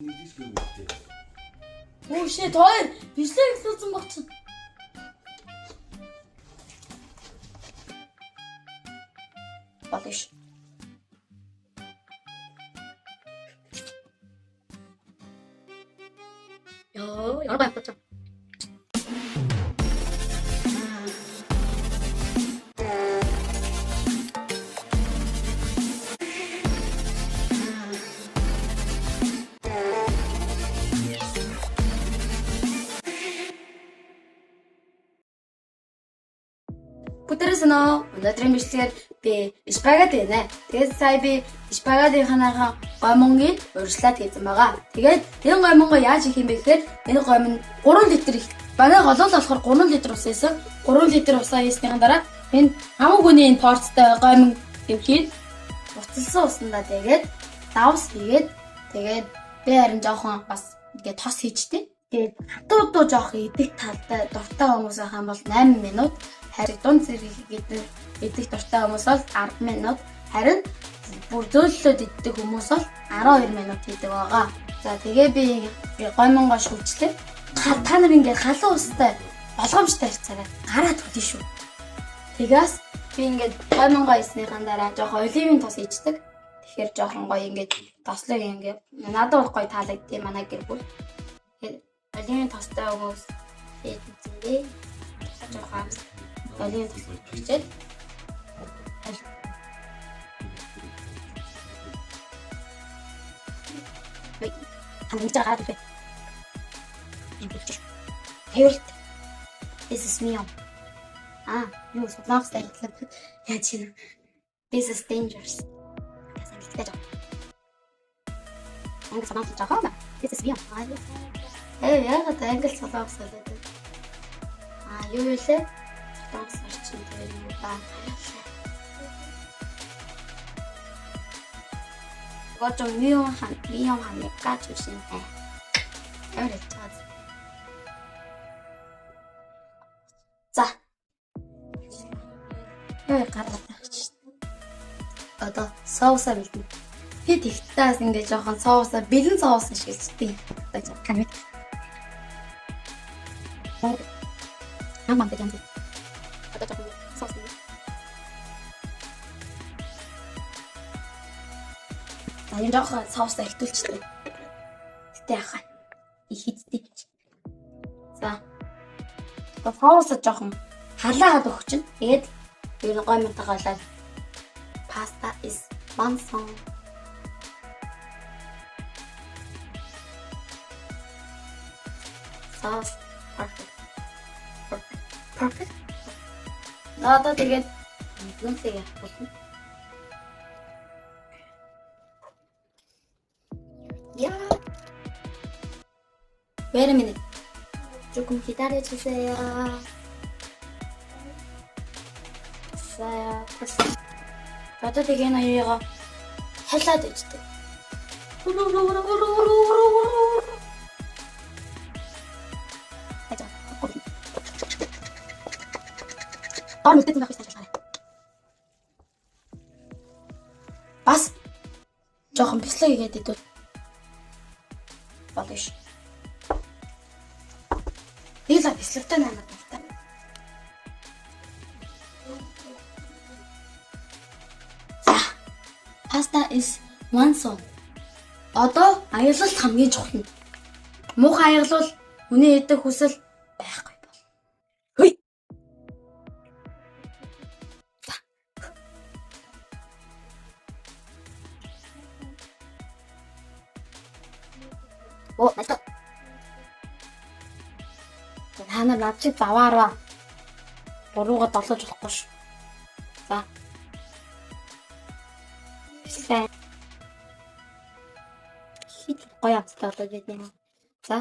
Oh shit, hayır. Bizler kızım baksın. Bakış. Ya, 여러 번 해봤죠. Бүтээрсэн өнөөдрийн бичлэгээр би спагетти нэ. Тэгээд сая би спагеттийнхаа гомонгийн урьдчилан хийсэн байгаа. Тэгээд энэ гомонго яаж хийх юм бэ гэхээр энэ гомон 3 литр их. Манай голол болохоор 3 литр ус ийсэн. 3 литр усаа хийснийхэн дараа энэ хамаагүй энэ порцтой гомон өвхийд буцалсан усандаа тэгээд давс хийгээд тэгээд би харин жоохон бас ингээд тос хийжтэй. Тэгээд хатуу жоох идэх талтай дуртай хүмүүс байх юм бол 8 минут, харин дунд зэрэг идэх дуртай хүмүүс бол 10 минут, харин бүр зөөллөд идэх хүмүүс бол 12 минут хийдэг байгаа. За тэгээ би гомонго шүүжлээ. Та нар ингээд халуун устай болгоомжтой харьцаараа гараад төлнө шүү. Тэгээс би ингээд гомонго хийснийхэн дараа жоохон оливын тос хийждэг. Тэгэхээр жоохон гоё ингээд тослог ингээд надад бол гоё таалагдтiin манай гэр бүл. Оливын тостой өгөөс хийдэнтэй. Жоохон оливын тос хийчихэд Favorite. This is me. You so long stay. Yeah, chill. This is dangerous. Англи солонгос жахаа. This is me. Яг англи солонгос гэдэг. Юу вэ? Солонгос орчин дээр юм ба. 이거 좀 위험하니까 조심해. 그랬죠. 자, 여기 갈았다. соусаа бэлдэн. Хэд ихтаас ингээд жоохон соусаа бэлэн соус шиг хэлцдэг. Одоо kan мэд. Аман дээр юм. Одоо жоохон соус нэг. Энэ жоохон соусаа ихтүүлчихлээ. Гэтэ яхаа. Их хийдтэй. За. Соусаа жоохон халаагаад өгч чинь. Тэгээд ер нь гомонтойгоо pasta is one song. Sauce perfect. Надад тэгээд нүнтэйг болно. Yeah. Wait a minute. 조금 기다려주세요. 됐어요. Одоо тэгээ наяагаа халаад ичдэг. Нүдтэй байх гэж байна. Бас жоохон бяцлаг хийгээд идвэл болно ш. Нийлээ бяцлагтай наймаад байна. Pasta is one song. Одоо аялалт хамгийн чухал. Муухай аялал хүний идэх хүсэл байхгүй бол. Хүй. Настаа. Хана навчиг заваараа. Бурууга долоож болохгүй ш. За. Хит гоё амттай болоод байна. За.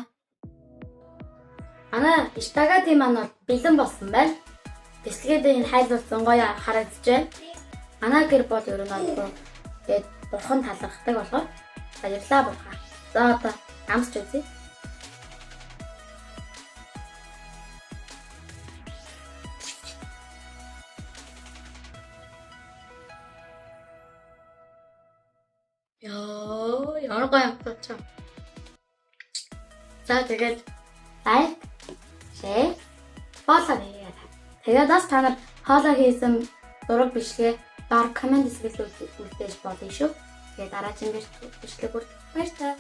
Манай спагетти маань бол бэлэн болсон байна. Бэлтгээд энэ хайлуулсан гоё харагдчихэ. Манай гэр бол ер нь бол тэгээд бурхан талархдаг болохоор баярлаа бурхан. За одоо амсч үзье. 여러 가지 없었죠. За тэгээд лайк, шеэр, фоллоу хийгээрэй. Тэгээд бас та нар хоолой хийсэн зураг бичлэгээ доор комент хэсэгт үлдээж болно шүү. Тэгээд дараагийн бичлэг хүртэл баярлалаа.